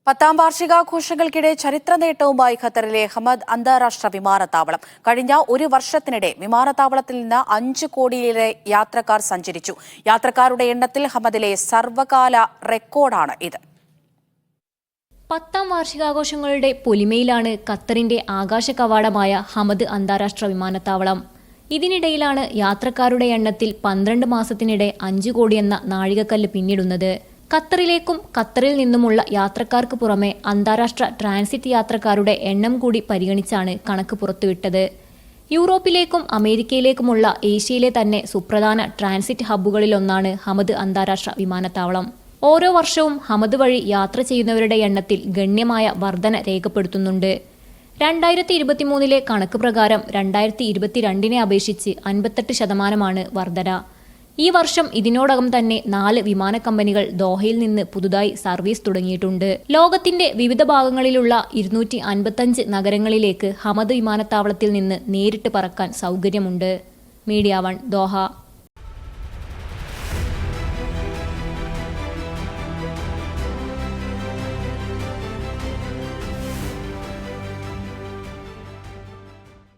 10ാം വാർഷികാഘോഷങ്ങൾക്കിടെ ചരിത്ര നേട്ടവുമായി ഖത്തറിലെ ഹമദ് അന്താരാഷ്ട്ര വിമാനത്താവളം. കഴിഞ്ഞ ഒരു വർഷത്തിനിടെ വിമാനത്താവളത്തിൽ നിന്ന് 5 കോടിയിലേറെ യാത്രക്കാർ സഞ്ചരിച്ചു. യാത്രക്കാരുടെ എണ്ണത്തിൽ ഹമദിലെ സർവകാല റെക്കോർഡാണ് ഇത്. 10ാം വാർഷികാഘോഷങ്ങളുടെ പൊലിമയിലാണ് ഖത്തറിന്റെ ആകാശ കവാടമായ ഹമദ് അന്താരാഷ്ട്ര വിമാനത്താവളം. ഇതിനിടയിലാണ് യാത്രക്കാരുടെ എണ്ണത്തിൽ 12 മാസത്തിനിടെ 5 കോടി എന്ന നാഴികക്കല്ല് പിന്നിടുന്നത്. ഖത്തറിലേക്കും ഖത്തറിൽ നിന്നുമുള്ള യാത്രക്കാർക്ക് പുറമെ അന്താരാഷ്ട്ര ട്രാൻസിറ്റ് യാത്രക്കാരുടെ എണ്ണം കൂടി പരിഗണിച്ചാണ് കണക്ക് പുറത്തുവിട്ടത്. യൂറോപ്പിലേക്കും അമേരിക്കയിലേക്കുമുള്ള ഏഷ്യയിലെ തന്നെ സുപ്രധാന ട്രാൻസിറ്റ് ഹബ്ബുകളിലൊന്നാണ് ഹമദ് അന്താരാഷ്ട്ര വിമാനത്താവളം. ഓരോ വർഷവും ഹമദ് വഴി യാത്ര ചെയ്യുന്നവരുടെ എണ്ണത്തിൽ ഗണ്യമായ വർധന രേഖപ്പെടുത്തുന്നുണ്ട്. 2023 കണക്ക് പ്രകാരം 2022 അപേക്ഷിച്ച് 58% വർധന. ഈ വർഷം ഇതിനോടകം തന്നെ 4 വിമാന കമ്പനികൾ ദോഹയിൽ നിന്ന് പുതുതായി സർവീസ് തുടങ്ങിയിട്ടുണ്ട്. ലോകത്തിന്റെ വിവിധ ഭാഗങ്ങളിലുള്ള 255 നഗരങ്ങളിലേക്ക് ഹമദ് വിമാനത്താവളത്തിൽ നിന്ന് നേരിട്ട് പറക്കാൻ സൗകര്യമുണ്ട്. Media 1 Doha.